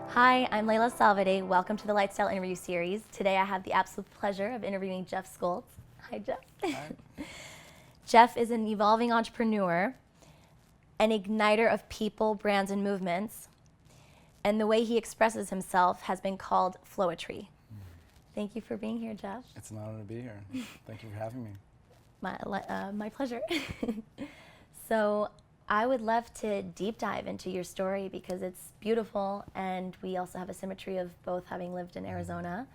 Hi, I'm Leyla Salvade. Welcome to the Lightstyle interview series. Today I have the absolute pleasure of interviewing Jeff Scult. Hi, Jeff. Hi. Jeff is an evolving entrepreneur, an igniter of people, brands, and movements, and the way he expresses himself has been called flowetry. Thank you for being here, Jeff. It's an honor to be here. Thank you for having me. My pleasure. So I would love to deep dive into your story because it's beautiful, and we also have a symmetry of both having lived in Arizona.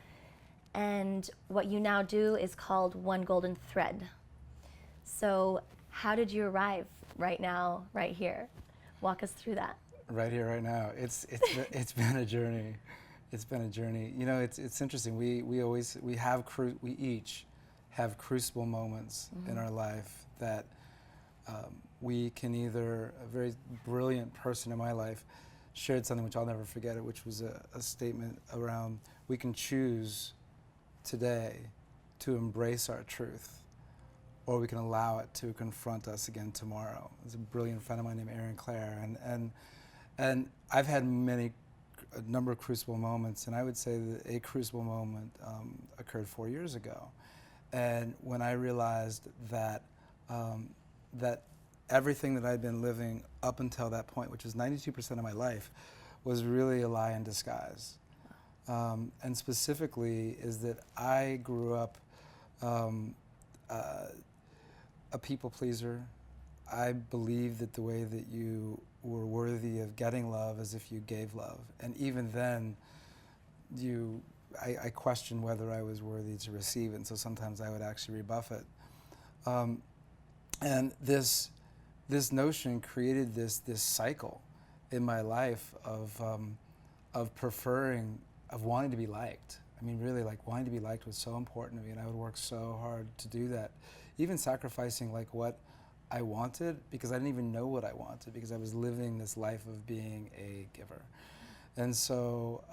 And what you now do is called One Golden Thread. So how did you arrive right now, right here? Walk us through that. Right here, right now. It's been a journey. It's been a journey. You know, it's interesting. We each have crucible moments in our life that we can either, a very brilliant person in my life shared something which I'll never forget it, which was a statement around we can choose today to embrace our truth, or we can allow it to confront us again tomorrow. There's a brilliant friend of mine named Erin Clare, and I've had a number of crucible moments, and I would say that a crucible moment occurred 4 years ago, and when I realized that that everything that I'd been living up until that point, which was 92% of my life, was really a lie in disguise. And specifically is that I grew up a people pleaser. I believed that the way that you were worthy of getting love is if you gave love. And even then, I questioned whether I was worthy to receive it, and so sometimes I would actually rebuff it. And this notion created this cycle in my life of preferring, of wanting to be liked. I mean, really, like, wanting to be liked was so important to me, and I would work so hard to do that, even sacrificing like what I wanted, because I didn't even know what I wanted, because I was living this life of being a giver. And so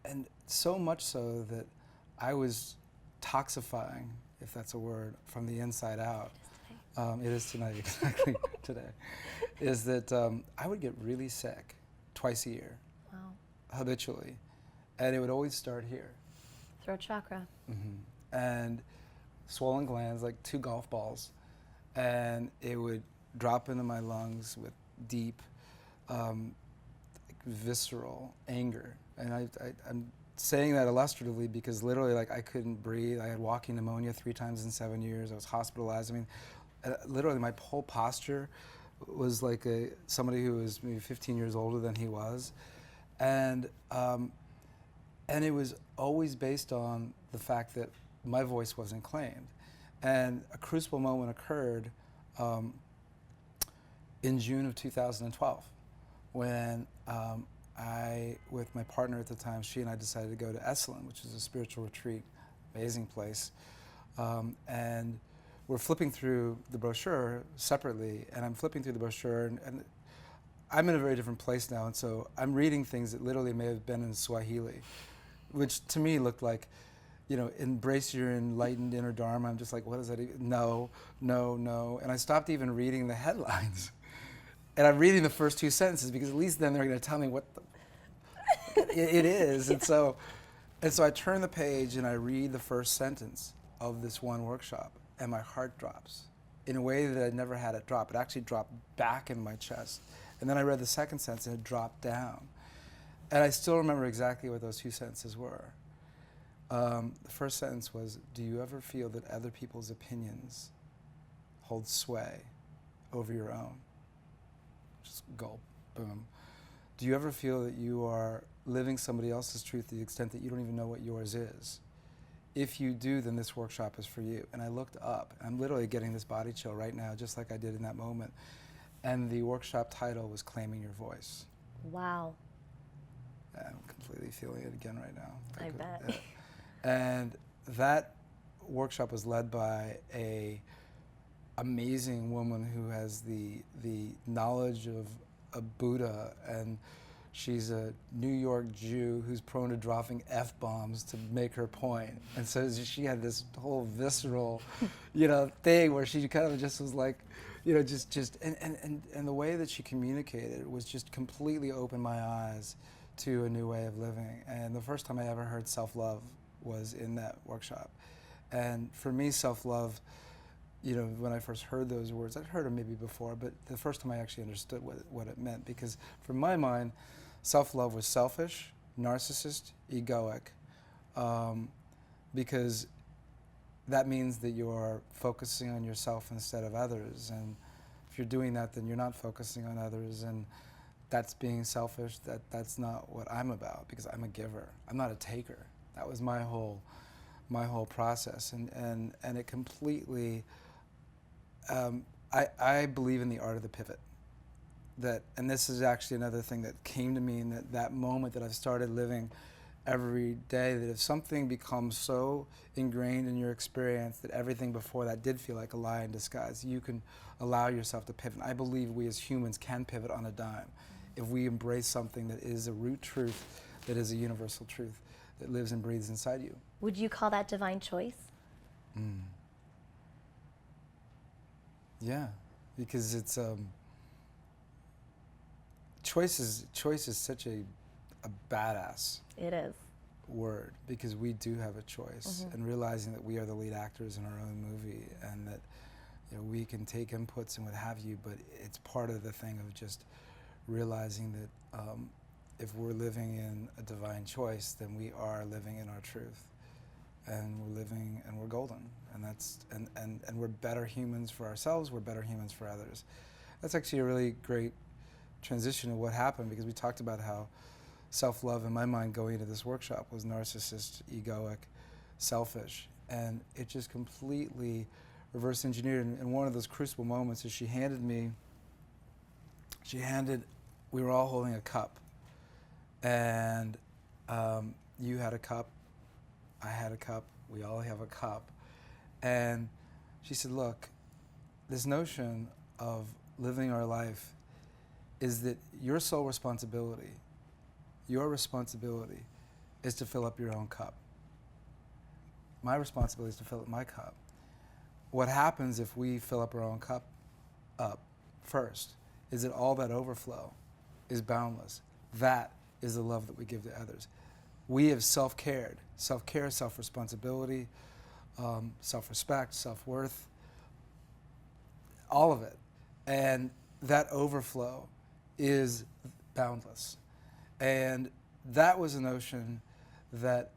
and so much so that I was toxifying, if that's a word, from the inside out. It is tonight, exactly today. Is that I would get really sick twice a year, Wow. habitually, and it would always start here. Throat chakra. And swollen glands, like 2 golf balls, and it would drop into my lungs with deep, visceral anger. And I'm saying that illustratively because literally, like, I couldn't breathe. I had walking pneumonia 3 times in 7 years. I was hospitalized. I mean, literally, my whole posture was like somebody who was maybe 15 years older than he was, and it was always based on the fact that my voice wasn't claimed. And a crucible moment occurred in June of 2012 when I, with my partner at the time, she and I decided to go to Esalen, which is a spiritual retreat, amazing place. And we're flipping through the brochure separately, and I'm flipping through the brochure, and I'm in a very different place now, and so I'm reading things that literally may have been in Swahili, which to me looked like, you know, embrace your enlightened inner Dharma. I'm just like, what does that even? No, no, no. And I stopped even reading the headlines. And I'm reading the first 2 sentences because at least then they're going to tell me what it is. And so I turn the page and I read the first sentence of this one workshop, and my heart drops in a way that I'd never had it drop. It actually dropped back in my chest. And then I read the second sentence and it dropped down. And I still remember exactly what those 2 sentences were. The first sentence was, do you ever feel that other people's opinions hold sway over your own? Just gulp, boom. Do you ever feel that you are living somebody else's truth to the extent that you don't even know what yours is? If you do, then this workshop is for you. And I looked up, and I'm literally getting this body chill right now, just like I did in that moment. And the workshop title was Claiming Your Voice. Wow. I'm completely feeling it again right now. I bet. Yeah. And that workshop was led by a amazing woman who has the knowledge of a Buddha, and she's a New York Jew who's prone to dropping F-bombs to make her point. And so she had this whole visceral, thing where she kind of just was like, and the way that she communicated was just completely opened my eyes to a new way of living. And the first time I ever heard self-love was in that workshop. And for me, self-love, when I first heard those words, I'd heard them maybe before, but the first time I actually understood what it meant, because from my mind, self-love was selfish, narcissist, egoic, because that means that you're focusing on yourself instead of others. And if you're doing that, then you're not focusing on others, and that's being selfish. That's not what I'm about, because I'm a giver. I'm not a taker. That was my whole process, and it completely. I believe in the art of the pivot. And this is actually another thing that came to me in that moment that I've started living every day, that if something becomes so ingrained in your experience that everything before that did feel like a lie in disguise, you can allow yourself to pivot. I believe we as humans can pivot on a dime if we embrace something that is a root truth, that is a universal truth, that lives and breathes inside you. Would you call that divine choice? Yeah, because it's choice is such a badass. It is. Word, because we do have a choice, and realizing that we are the lead actors in our own movie, and that we can take inputs and what have you, but it's part of the thing of just realizing that if we're living in a divine choice, then we are living in our truth, and we're living and we're golden, and that's and we're better humans for ourselves, we're better humans for others. That's actually a really great transition of what happened, because we talked about how self-love in my mind going into this workshop was narcissist, egoic, selfish, and it just completely reverse engineered. And one of those crucible moments is we were all holding a cup, and you had a cup, I had a cup, we all have a cup, and she said, look, this notion of living our life is that your sole responsibility, your responsibility is to fill up your own cup. My responsibility is to fill up my cup. What happens if we fill up our own cup up first is that all that overflow is boundless. That is the love that we give to others. We have self-care, self-responsibility, self-respect, self-worth, all of it. And that overflow is boundless. And that was a notion that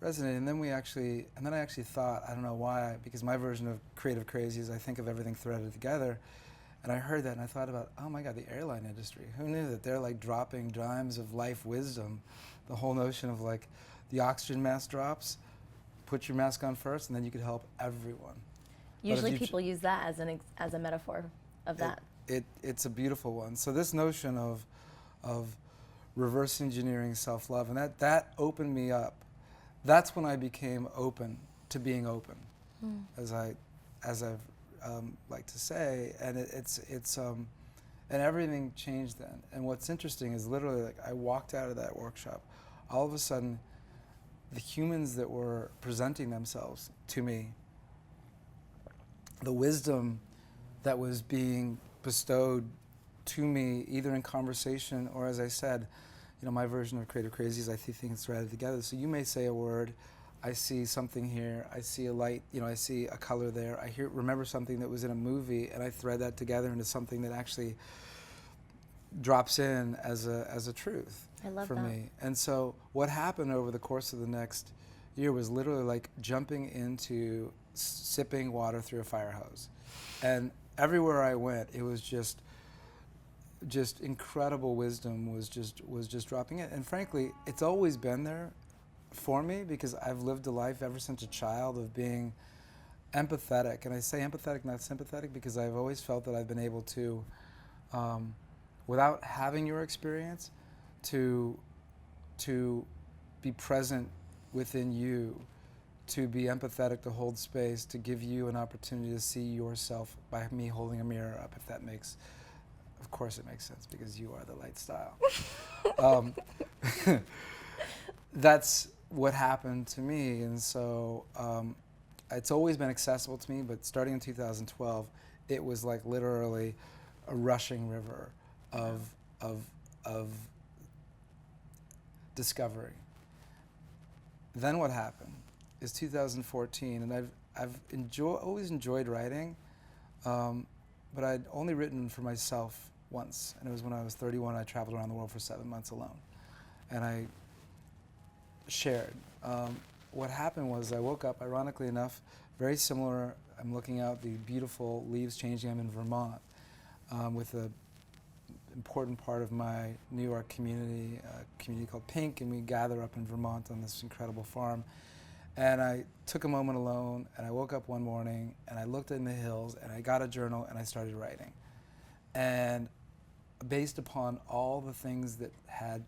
resonated. And then I actually thought, I don't know why, because my version of creative crazy is I think of everything threaded together. And I heard that and I thought about, oh my God, the airline industry. Who knew that they're like dropping dimes of life wisdom? The whole notion of like the oxygen mask drops, put your mask on first, and then you could help everyone. Usually people use that as a metaphor of that. It's a beautiful one. So this notion of reverse engineering self-love, and that opened me up. That's when I became open to being open, as I've like to say, and and everything changed then. And what's interesting is literally, like, I walked out of that workshop, all of a sudden, the humans that were presenting themselves to me, the wisdom that was being bestowed to me, either in conversation or, as I said, my version of creative crazy is I see things threaded together. So you may say a word, I see something here, I see a light, I see a color there, remember something that was in a movie, and I thread that together into something that actually drops in as a truth for me. And so what happened over the course of the next year was literally like jumping into sipping water through a fire hose. And everywhere I went, it was just incredible wisdom was just dropping in. And frankly, it's always been there for me, because I've lived a life ever since a child of being empathetic. And I say empathetic, not sympathetic, because I've always felt that I've been able to, without having your experience, to be present within you, to be empathetic, to hold space, to give you an opportunity to see yourself by me holding a mirror up, if that makes Of course it makes sense because you are the Lightstyle. um, that's what happened to me, and so it's always been accessible to me, but starting in 2012, it was like literally a rushing river of discovery. Then what happened is 2014, and I've always enjoyed writing, but I'd only written for myself once, and it was when I was 31. I traveled around the world for 7 months alone, and I shared. What happened was I woke up, ironically enough, very similar. I'm looking out the beautiful leaves changing. I'm in Vermont with a important part of my New York community, a community called Pink, and we gather up in Vermont on this incredible farm. And I took a moment alone, and I woke up one morning, and I looked in the hills, and I got a journal, and I started writing. And based upon all the things that had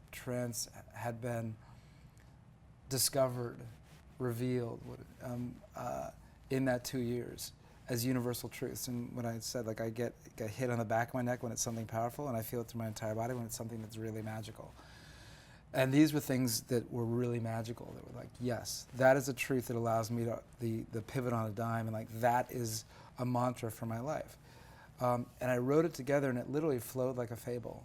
been discovered, revealed in that 2 years as universal truths. And when I said, like, I get hit on the back of my neck when it's something powerful, and I feel it through my entire body when it's something that's really magical. And these were things that were really magical. That were like, yes, that is a truth that allows me to the pivot on a dime, and like that is a mantra for my life. And I wrote it together, and it literally flowed like a fable.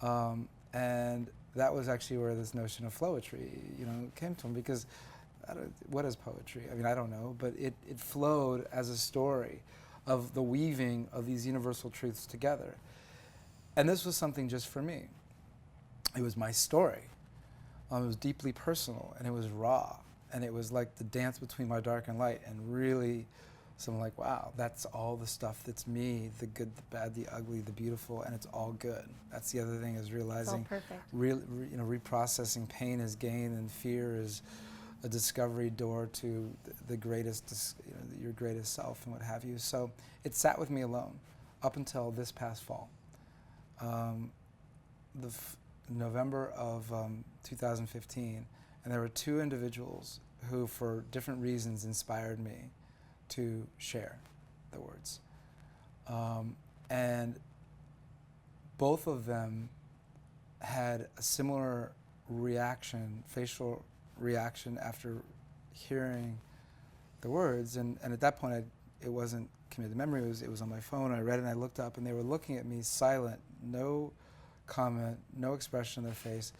And that was actually where this notion of flowetry, came from, because what is poetry? I mean, I don't know, but it flowed as a story of the weaving of these universal truths together. And this was something just for me. It was my story. It was deeply personal, and it was raw, and it was like the dance between my dark and light, and really, so I'm like, wow, that's all the stuff that's me, the good, the bad, the ugly, the beautiful, and it's all good. That's the other thing, is realizing, reprocessing pain is gain, and fear is a discovery door to the greatest, your greatest self, and what have you. So it sat with me alone up until this past fall. November of 2015, and there were two individuals who, for different reasons, inspired me to share the words. And both of them had a similar reaction, facial reaction, after hearing the words. And at that point, it wasn't committed to memory, it was on my phone. I read it, and I looked up, and they were looking at me silent, no comment, no expression on their face.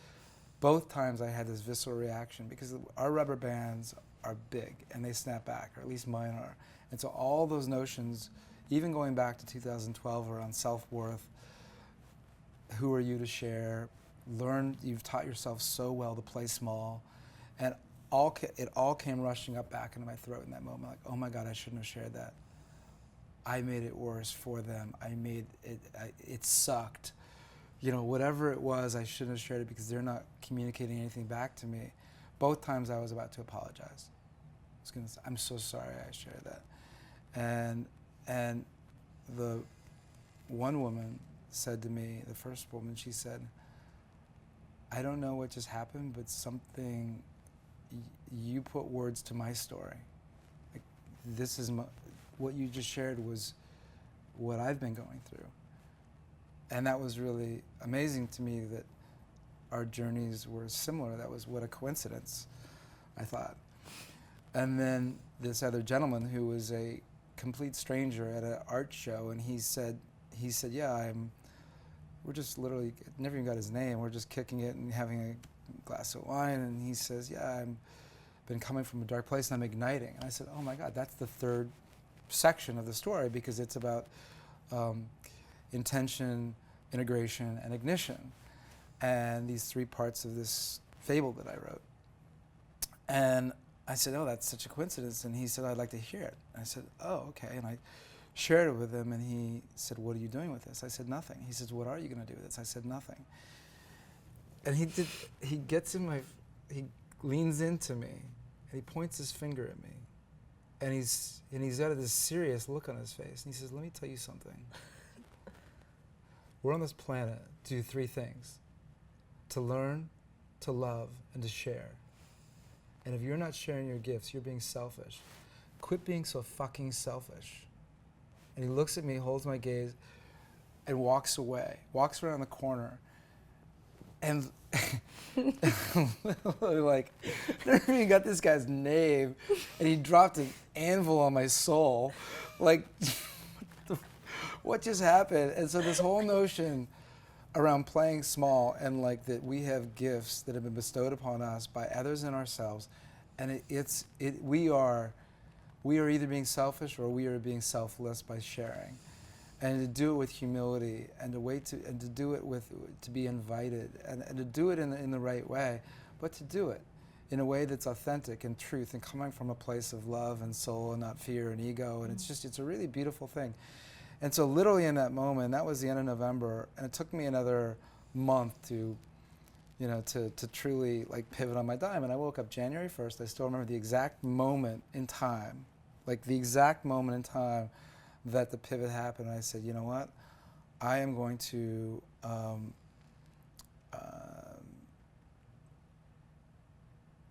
Both times I had this visceral reaction, because our rubber bands are big and they snap back, or at least mine are. And so all those notions, even going back to 2012 around self-worth, who are you to share, you've taught yourself so well to play small, and it all came rushing up back into my throat in that moment, like, oh my God, I shouldn't have shared that. I made it worse for them. It sucked. Whatever it was, I shouldn't have shared it because they're not communicating anything back to me. Both times I was about to apologize. I was going to say, I'm so sorry I shared that. And the one woman said to me, the first woman, she said, I don't know what just happened, but something, you put words to my story. Like, this is what you just shared was what I've been going through. And that was really amazing to me, that our journeys were similar. That was, what a coincidence, I thought. And then this other gentleman, who was a complete stranger at an art show, and he said, yeah, we're just literally, never even got his name, we're just kicking it and having a glass of wine, and he says, yeah, I've been coming from a dark place and I'm igniting. And I said, oh my God, that's the third section of the story, because it's about intention, integration, and ignition, and these three parts of this fable that I wrote. And I said, oh, that's such a coincidence. And he said, I'd like to hear it. And I said, oh, okay. And I shared it with him, and he said, what are you doing with this? I said, nothing. He says, what are you going to do with this? I said, nothing. And he leans into me, and he points his finger at me, and he's got this serious look on his face, and he says, let me tell you something. We're on this planet to do three things: to learn, to love, and to share. And if you're not sharing your gifts, you're being selfish. Quit being so fucking selfish. And he looks at me, holds my gaze, and walks away, walks around the corner, and like, never even got this guy's name, and he dropped an anvil on my soul. Like, what just happened? And so this whole notion around playing small and like that we have gifts that have been bestowed upon us by others and ourselves, and we are either being selfish or we are being selfless by sharing, and to do it with humility and to do it with to be invited and to do it in the right way, but to do it in a way that's authentic and truth and coming from a place of love and soul and not fear and ego, and it's a really beautiful thing. And so literally in that moment, that was the end of November, and it took me another month to truly like pivot on my dime. And I woke up January 1st, I still remember the exact moment in time, like the exact moment in time that the pivot happened. And I said, you know what, I am going to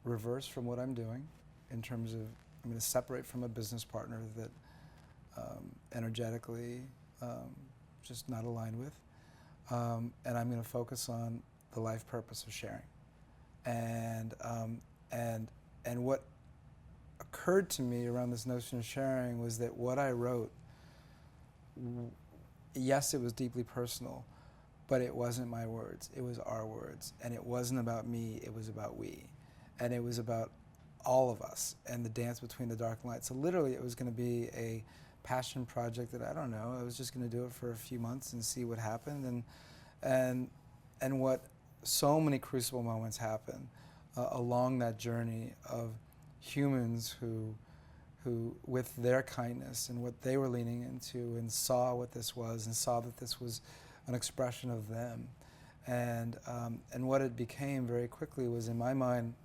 reverse from what I'm doing in terms of, I'm going to separate from a business partner that energetically just not aligned with, and I'm going to focus on the life purpose of sharing. And what occurred to me around this notion of sharing was that what I wrote, yes, it was deeply personal, but it wasn't my words, it was our words. And it wasn't about me, it was about we. And it was about all of us and the dance between the dark and light. So literally it was going to be a passion project that I don't know, I was just going to do it for a few months and see what happened. And what so many crucible moments happen along that journey of humans who with their kindness and what they were leaning into and saw what this was and saw that this was an expression of them. And what it became very quickly was, in my mind,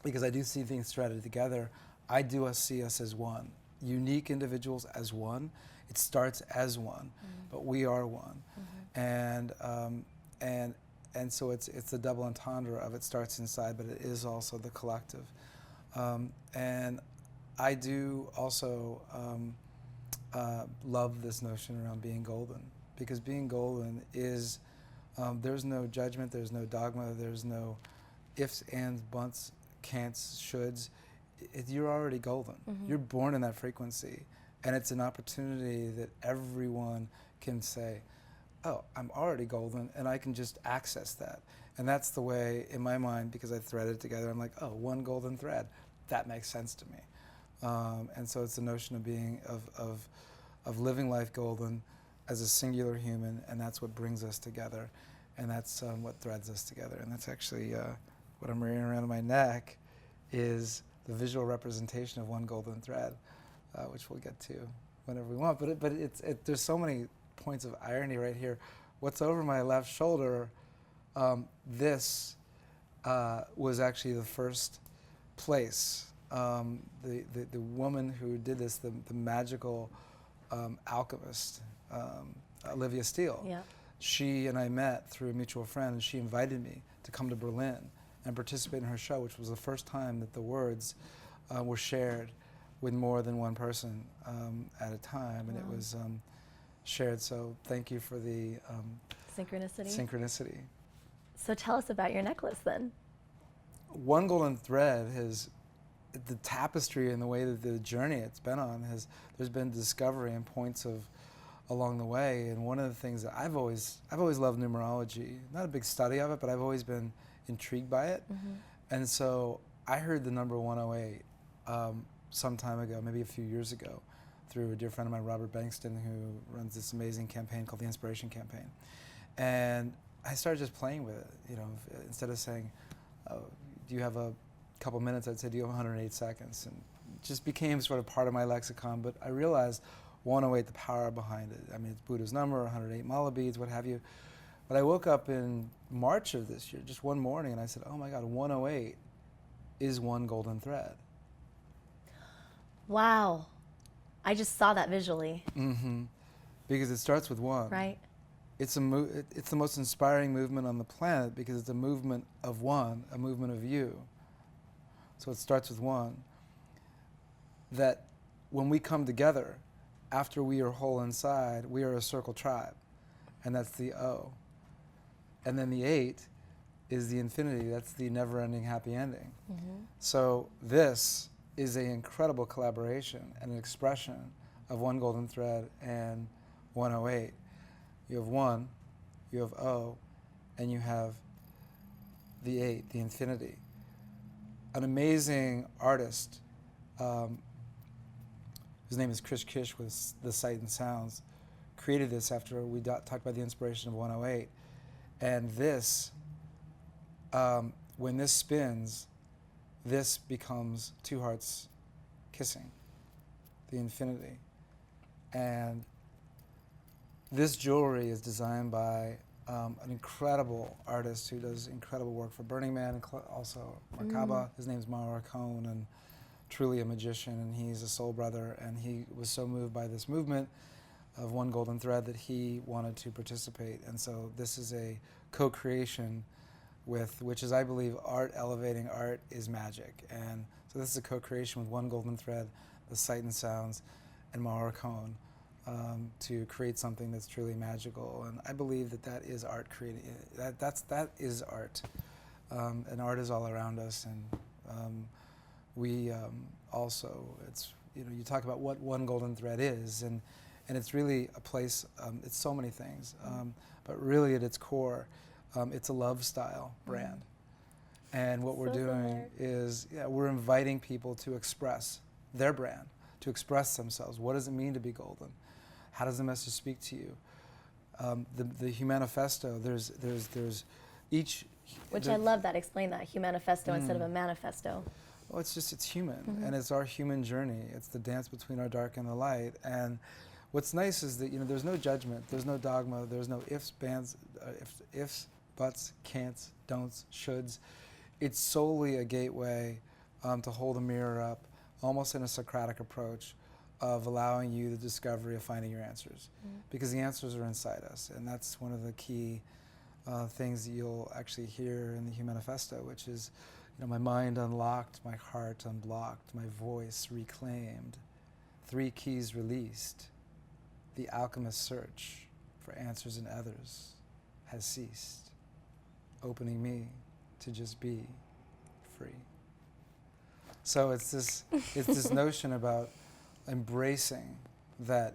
because I do see things threaded together, I do see us as one, unique individuals as one. It starts as one, but we are one. And so it's the double entendre of it starts inside, but it is also the collective. And I do also love this notion around being golden, because being golden is, there's no judgment, there's no dogma, there's no ifs, ands, bunts, can'ts, shoulds. You're already golden. You're born in that frequency. And it's an opportunity that everyone can say, oh, I'm already golden, and I can just access that. And that's the way, in my mind, because I threaded it together, I'm like, oh, one golden thread. That makes sense to me. And so it's the notion of being, of living life golden as a singular human, and that's what brings us together. And that's what threads us together. And that's actually what I'm wearing around my neck is the visual representation of one golden thread, which we'll get to whenever we want. But there's so many points of irony right here. What's over my left shoulder, this was actually the first place. The woman who did this, the magical alchemist, Olivia Steele. Yeah. She and I met through a mutual friend, and she invited me to come to Berlin and participate in her show, which was the first time that the words were shared with more than one person at a time, and it was shared. So thank you for the synchronicity. So tell us about your necklace then. One golden thread has, the tapestry and the way that the journey it's been on there's been discovery and points of along the way. And one of the things that I've always loved numerology, not a big study of it, but I've always been intrigued by it. And so I heard the number 108 some time ago, maybe a few years ago, through a dear friend of mine, Robert Bankston, who runs this amazing campaign called the Inspiration Campaign. And I started just playing with it, instead of saying, oh, do you have a couple minutes, I'd say, do you have 108 seconds? And it just became sort of part of my lexicon, but I realized 108, the power behind it. I mean, it's Buddha's number, 108 mala beads, what have you. But I woke up in March of this year, just one morning, and I said, oh my God, 108 is one golden thread. Wow. I just saw that visually. Because it starts with one. Right. It's the most inspiring movement on the planet because it's a movement of one, a movement of you. So it starts with one. That when we come together, after we are whole inside, we are a circle tribe. and that's the O. And then the 8 is the infinity, that's the never-ending happy ending. So this is an incredible collaboration and an expression of one golden thread and 108. You have 1, you have O, and you have the 8, the infinity. An amazing artist, his name is Krish Kish with the Sight and Sounds, created this after we talked about the inspiration of 108. And this, when this spins, this becomes two hearts kissing, the infinity. And this jewelry is designed by an incredible artist who does incredible work for Burning Man and also Merkaba. His name's Mauro Cohn, and truly a magician, and he's a soul brother, and he was so moved by this movement of one golden thread that he wanted to participate. And so this is a co-creation with, which is, I believe, art elevating art is magic. And so this is a co-creation with one golden thread, the Sight and Sounds, and Mauro Cohn, to create something that's truly magical. And I believe that that is art creating. That is art, and art is all around us. And we also, it's, you know, you talk about what one golden thread is, and it's really a place. It's so many things, but really at its core, it's a love style brand. And what we're doing is, we're inviting people to express their brand, to express themselves. What does it mean to be golden? How does the message speak to you? The Humanifesto, there's each... Which I love that. Explain that, Humanifesto instead of a manifesto. Well, it's human, and it's our human journey. It's the dance between our dark and the light. And what's nice is that, you know, there's no judgment, there's no dogma, there's no ifs, buts, can'ts, don'ts, shoulds. It's solely a gateway to hold a mirror up, almost in a Socratic approach, of allowing you the discovery of finding your answers, because the answers are inside us, and that's one of the key things that you'll actually hear in the Humanifesto, which is, you know, my mind unlocked, my heart unblocked, my voice reclaimed, 3 keys released, the alchemist's search for answers in others has ceased, opening me to just be free. So it's this notion about embracing that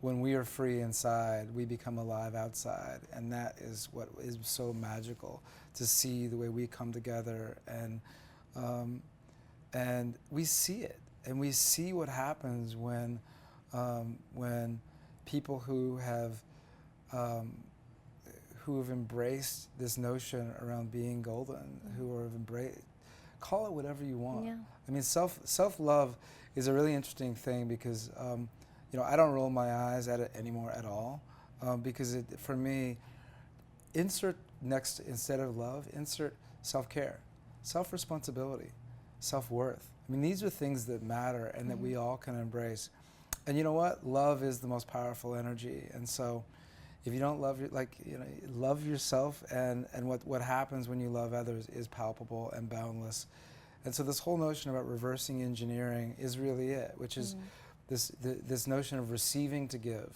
when we are free inside, we become alive outside, and that is what is so magical, to see the way we come together, and we see it, and we see what happens when people who have embraced this notion around being golden, who have embraced, call it whatever you want. Yeah. I mean, self-love is a really interesting thing, because you know, I don't roll my eyes at it anymore at all, because for me, insert next, instead of love, insert self-care, self-responsibility, self-worth. I mean, these are things that matter and that we all can embrace. And you know what? Love is the most powerful energy. And so if you don't love, love yourself, and what happens when you love others is palpable and boundless. And so this whole notion about reversing engineering is really it, which is this notion of receiving to give,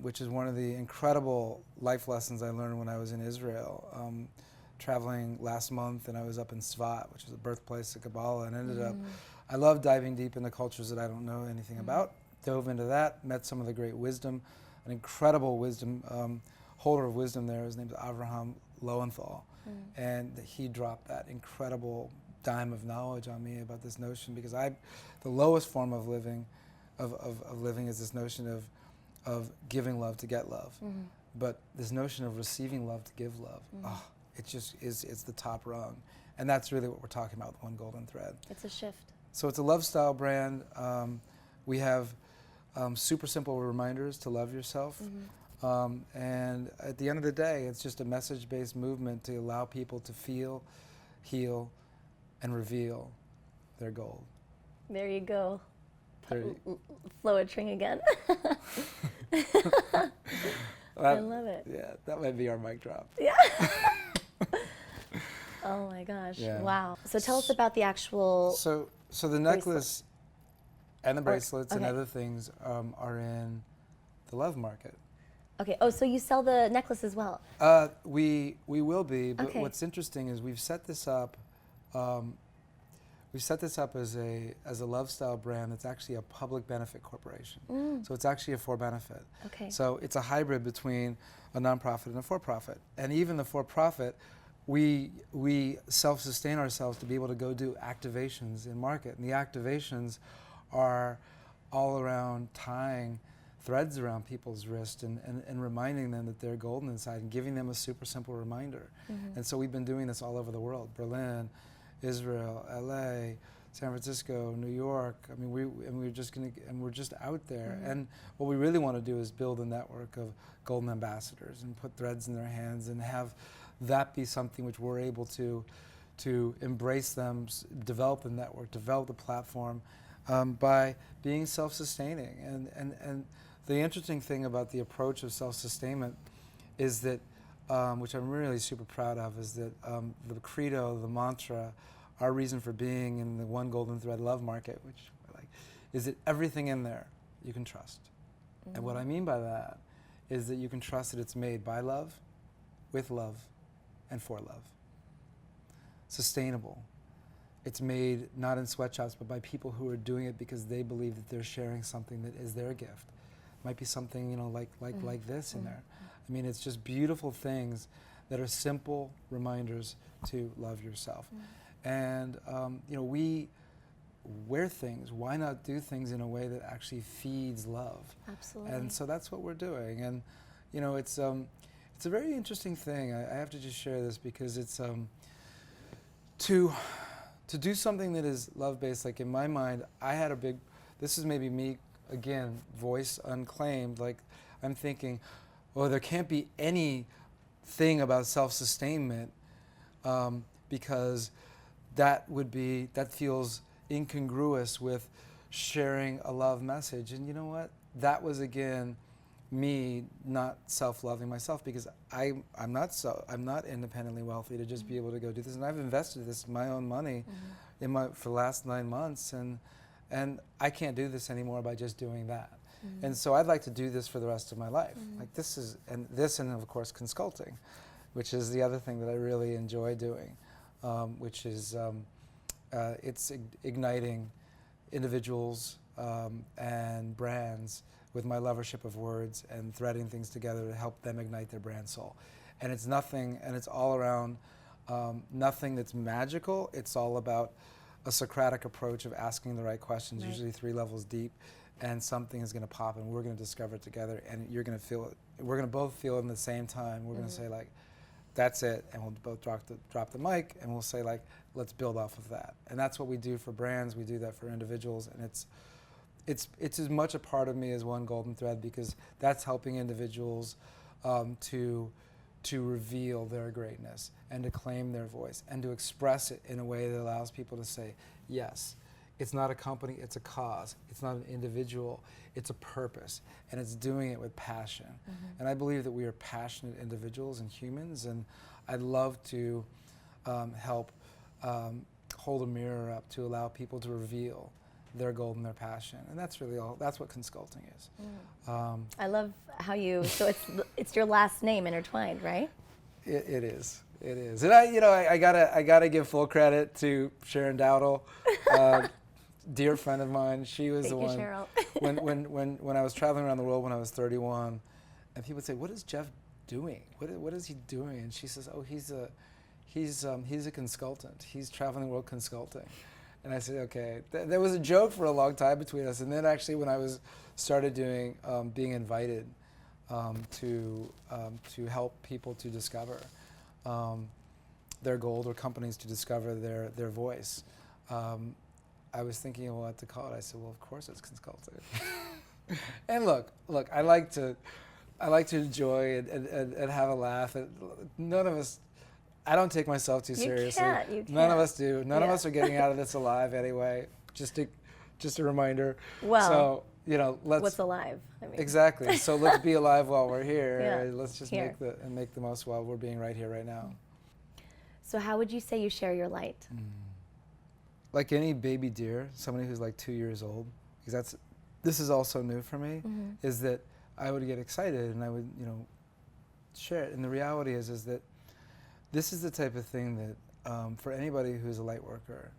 which is one of the incredible life lessons I learned when I was in Israel, traveling last month, and I was up in Svat, which is the birthplace of Kabbalah, and ended up, I love diving deep into cultures that I don't know anything about, dove into that, met some of the great wisdom, an incredible wisdom, holder of wisdom there. His name is Avraham Lowenthal, and he dropped that incredible dime of knowledge on me about this notion, because the lowest form of living, of living is this notion of giving love to get love, but this notion of receiving love to give love, it just is, it's the top rung, and that's really what we're talking about with one golden thread. It's a shift. So it's a love style brand. We have super simple reminders to love yourself, and at the end of the day, it's just a message-based movement to allow people to feel, heal, and reveal their gold. There you go. Flow a string again. I love it. Yeah, that might be our mic drop. Yeah. Oh my gosh. Yeah. Wow. So tell us about the actual... So the necklace and the bracelets and okay. other things are in the love market. Okay. Oh, so you sell the necklace as well? We will be, but Okay. what's interesting is we've set this up. We set this up as a Lovestyle brand that's actually a public benefit corporation. So it's actually a for-benefit. Okay. So it's a hybrid between a nonprofit and a for-profit. And even the for-profit, we self-sustain ourselves to be able to go do activations in market. And the activations are all around tying threads around people's wrist and reminding them that they're golden inside and giving them a super simple reminder. And so we've been doing this all over the world: Berlin, Israel, LA, San Francisco, New York. I mean, we're just out there. And what we really want to do is build a network of golden ambassadors and put threads in their hands and have that be something which we're able to embrace them, develop the network, develop the platform by being self-sustaining. And the interesting thing about the approach of self-sustainment is that, which I'm really super proud of, is that the credo, the mantra, our reason for being in the one golden thread love market, which I like, is that everything in there you can trust. And what I mean by that is that you can trust that it's made by love, with love, and for love. Sustainable. It's made not in sweatshops, but by people who are doing it because they believe that they're sharing something that is their gift. Might be something, you know, like this in there. I mean, it's just beautiful things that are simple reminders to love yourself. And you know, we wear things. Why not do things in a way that actually feeds love? Absolutely. And so that's what we're doing. And you know, it's a very interesting thing. I have to just share this because it's to do something that is love-based. Like in my mind, I had a big. This is maybe me again, voice unclaimed. Like I'm thinking, well, there can't be anything about self-sustainment because that feels incongruous with sharing a love message. And you know what? That was again me not self-loving myself because I'm not independently wealthy to just be able to go do this. And I've invested this my own money for the last 9 months, and I can't do this anymore by just doing that. And so I'd like to do this for the rest of my life. Like this and of course consulting, which is the other thing that I really enjoy doing, which is it's igniting individuals and brands with my lovership of words and threading things together to help them ignite their brand soul. And it's nothing, and it's all around nothing that's magical. It's all about a Socratic approach of asking the right questions, usually 3 levels deep, and something is going to pop, and we're going to discover it together, and you're going to feel it. We're going to both feel it in the same time. We're going to say like, that's it, and we'll both drop the mic, and we'll say like, let's build off of that. And that's what we do for brands. We do that for individuals, and it's as much a part of me as one golden thread because that's helping individuals to reveal their greatness and to claim their voice and to express it in a way that allows people to say, yes, it's not a company, it's a cause. It's not an individual, it's a purpose. And it's doing it with passion. And I believe that we are passionate individuals and humans, and I'd love to help hold a mirror up to allow people to reveal their gold and their passion. And that's really all, that's what consulting is. I love how so it's your last name intertwined, right? It is. And I gotta give full credit to Sharon Dowdle, dear friend of mine. She was the one. Cheryl. when I was traveling around the world when I was 31, and people would say, "What is Jeff doing? What is he doing?" And she says, "Oh, he's a consultant. He's traveling the world consulting." And I said, okay. There was a joke for a long time between us, and then actually when I started doing being invited to help people to discover their gold, or companies to discover their voice, I was thinking of what to call it. I said, well, of course it's consulting. And look, I like to enjoy and have a laff. None of us. I don't take myself too seriously. You can't. None of us do. None of us are getting out of this alive anyway. Just a reminder. Well, so what's alive? I mean. Exactly. So let's be alive while we're here. Yeah. Let's just make the most while we're being right here, right now. So how would you say you share your light? Like any baby deer, somebody who's like 2 years old, because this is also new for me, is that I would get excited and I would, share it. And the reality is that this is the type of thing that for anybody who's a light worker,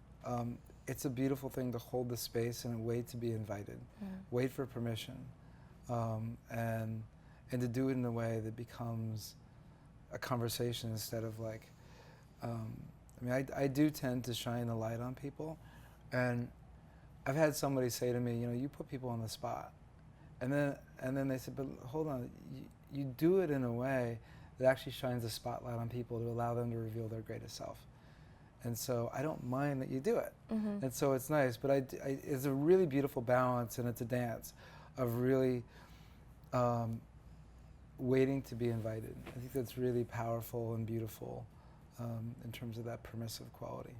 it's a beautiful thing to hold the space and wait to be invited, wait for permission, and to do it in a way that becomes a conversation instead of like, I do tend to shine a light on people, and I've had somebody say to me, you put people on the spot, and then they said, but hold on, you do it in a way that actually shines a spotlight on people to allow them to reveal their greatest self. And so I don't mind that you do it. And so it's nice, but it's a really beautiful balance, and it's a dance of really waiting to be invited. I think that's really powerful and beautiful in terms of that permissive quality.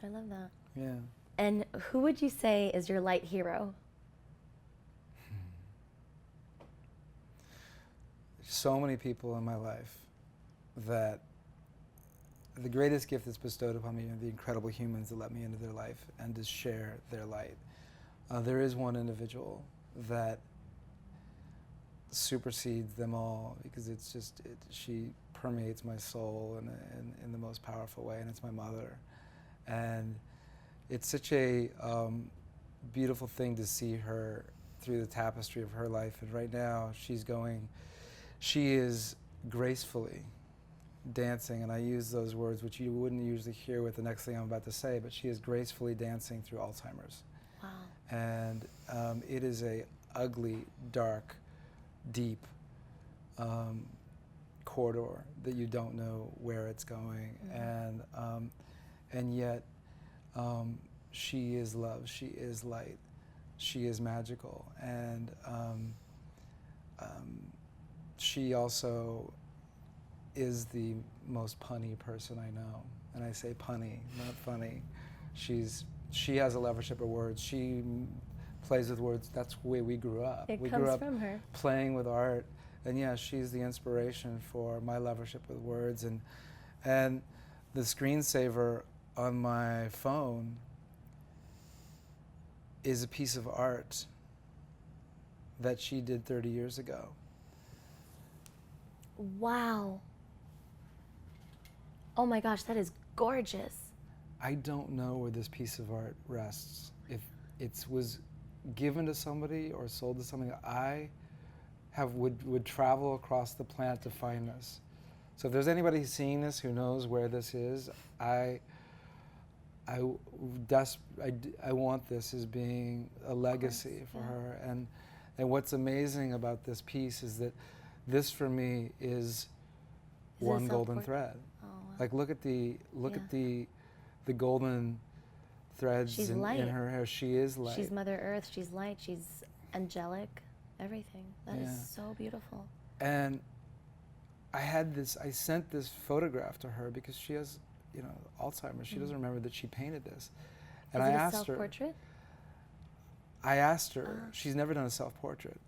I love that. Yeah. And who would you say is your light hero? So many people in my life that the greatest gift that's bestowed upon me are the incredible humans that let me into their life and to share their light. There is one individual that supersedes them all because she permeates my soul in the most powerful way, and it's my mother. And it's such a beautiful thing to see her through the tapestry of her life. And right now she is gracefully dancing, and I use those words which you wouldn't usually hear with the next thing I'm about to say, but she is gracefully dancing through Alzheimer's. Wow. And it is a ugly, dark, deep corridor that you don't know where it's going, and yet she is love, she is light, she is magical, and she also is the most punny person I know. And I say punny, not funny. She has a lovership of words. She plays with words. That's the way we grew up. We grew up from her. Playing with art. And yeah, she's the inspiration for my lovership with words. And the screensaver on my phone is a piece of art that she did 30 years ago. Wow. Oh my gosh, that is gorgeous. I don't know where this piece of art rests. If it was given to somebody or sold to somebody, I would travel across the planet to find this. So if there's anybody seeing this who knows where this is, I want this as being a legacy for her. And what's amazing about this piece is that this for me is one golden thread. Oh, wow. Like look at the golden threads in her hair. She is light. She's Mother Earth. She's light. She's angelic. Everything. That is so beautiful. And I sent this photograph to her because she has, Alzheimer's. She doesn't remember that she painted this. And Is it I a asked her. self-portrait? I asked her. She's never done a self-portrait,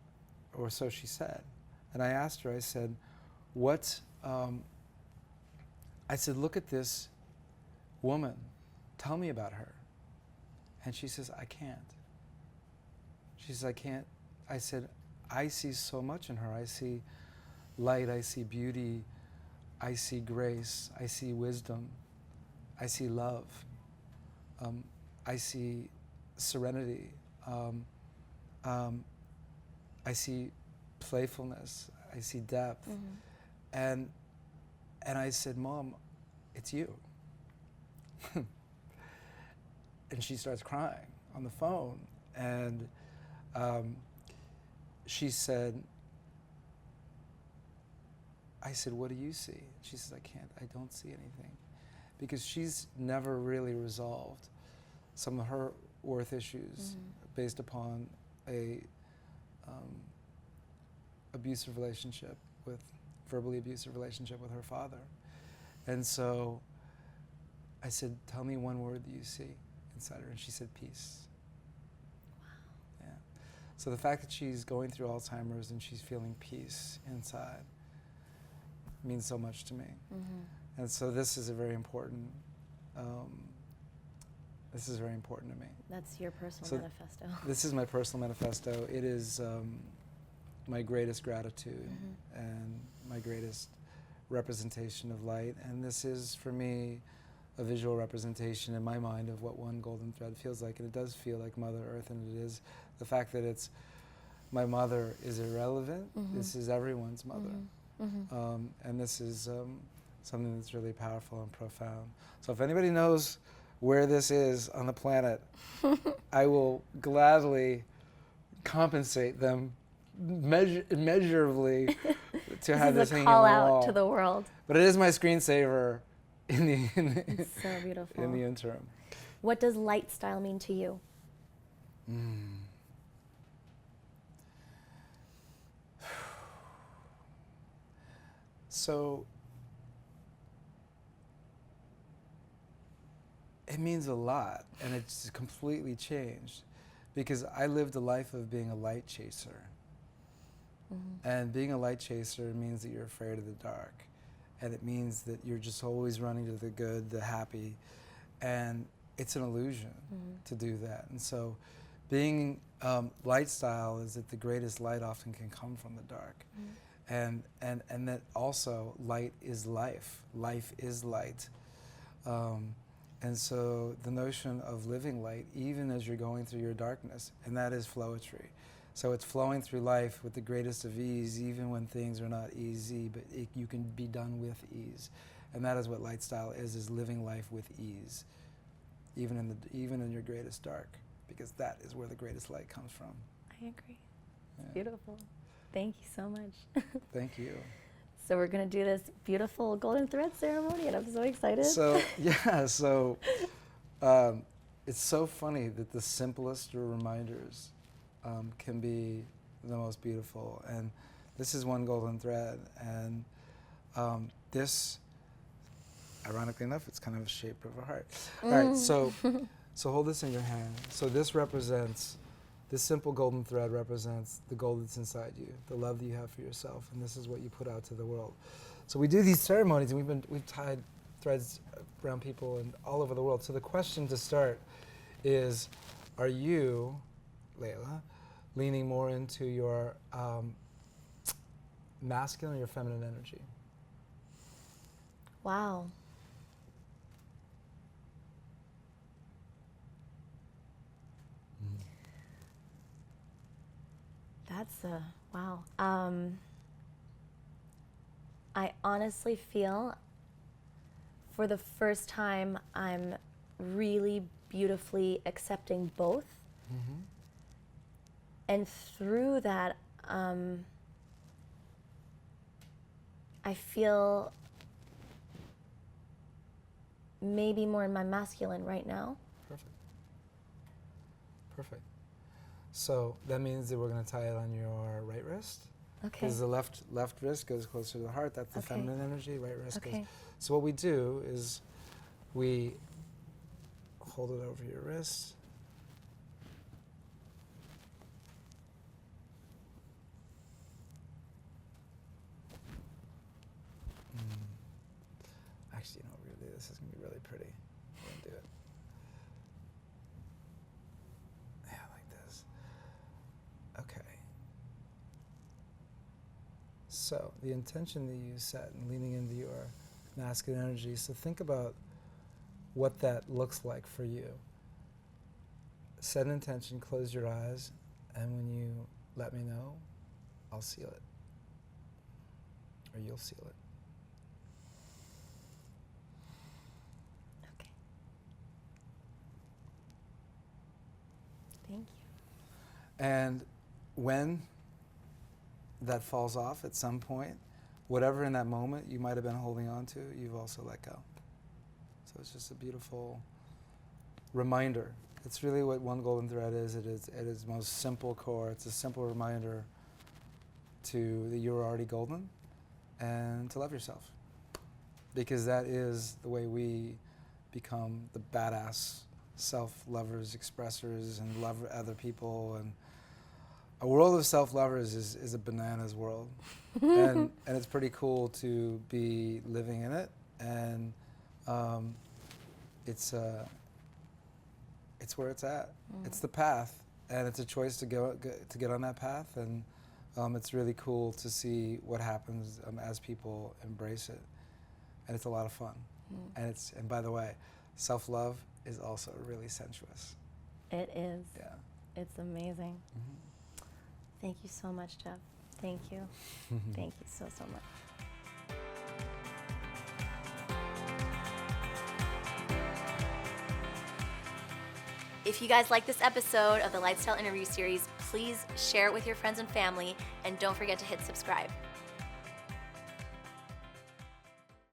or so she said. And I asked her. I said, I said, look at this woman. Tell me about her. And she says, I can't. She says, I can't. I said, I see so much in her. I see light, I see beauty, I see grace, I see wisdom, I see love, I see serenity, I see playfulness, I see depth. And I said, Mom, it's you. And she starts crying on the phone. And she said, I said, what do you see? She says, I don't see anything. Because she's never really resolved some of her worth issues based upon a verbally abusive relationship with her father. And so I said, tell me one word that you see inside her. And she said, peace. Wow. Yeah. So the fact that she's going through Alzheimer's and she's feeling peace inside means so much to me. And so this is a very important, to me. That's your personal manifesto. This is my personal manifesto. It is my greatest gratitude and my greatest representation of light. And this is, for me, a visual representation in my mind of what one golden thread feels like. And it does feel like Mother Earth, and it is the fact that it's my mother is irrelevant. This is everyone's mother. And this is something that's really powerful and profound. So if anybody knows where this is on the planet, I will gladly compensate them immeasurably to have this hanging call on the wall. out to the world. But it is my screensaver in It's so beautiful. in the interim. What does Lightstyle mean to you? So it means a lot, and it's completely changed because I lived a life of being a light chaser. And being a light chaser means that you're afraid of the dark, and it means that you're just always running to the good, the happy, and it's an illusion to do that. And so being Lightstyle is that the greatest light often can come from the dark. And that also light is life. Life is light. And so the notion of living light, even as you're going through your darkness, and that is flowetry. So it's flowing through life with the greatest of ease, even when things are not easy, but you can be done with ease. And that is what Lightstyle is living life with ease, even in your greatest dark, because that is where the greatest light comes from. I agree. It's beautiful. Thank you so much. Thank you. So we're going to do this beautiful golden thread ceremony, and I'm so excited. So, it's so funny that the simplest of reminders can be the most beautiful. And this is one golden thread. And this, ironically enough, it's kind of the shape of a heart. All right, so hold this in your hand. So this simple golden thread represents the gold that's inside you, the love that you have for yourself, and this is what you put out to the world. So we do these ceremonies, and we've tied threads around people and all over the world. So the question to start is, are you, Leyla, leaning more into your masculine or your feminine energy? Wow. That's wow. I honestly feel for the first time I'm really beautifully accepting both. And through that, I feel maybe more in my masculine right now. Perfect. So that means that we're going to tie it on your right wrist. Okay. Because the left wrist goes closer to the heart. That's the feminine energy. Right wrist goes. So what we do is we hold it over your wrist. Actually, you know, really, this is going to be really pretty. We're going to do it. Yeah, like this. Okay. So the intention that you set and leaning into your masculine energy, so think about what that looks like for you. Set an intention, close your eyes, and when you let me know, I'll seal it. Or you'll seal it. Okay. Thank you. And when that falls off at some point, whatever in that moment you might have been holding on to, you've also let go. So it's just a beautiful reminder. It's really what one golden thread is. It is at its most simple core. It's a simple reminder that you're already golden and to love yourself. Because that is the way we become the badass self-lovers, expressors, and love other people. And a world of self-lovers is a bananas world. and it's pretty cool to be living in it. And it's where it's at. It's the path, and it's a choice to get on that path. And It's really cool to see what happens as people embrace it, and it's a lot of fun. And by the way, self-love is also really sensuous. It is. Yeah. It's amazing. Thank you so much, Jeff. Thank you. Thank you so, so much. If you guys like this episode of the Lightstyle interview series, please share it with your friends and family, and don't forget to hit subscribe.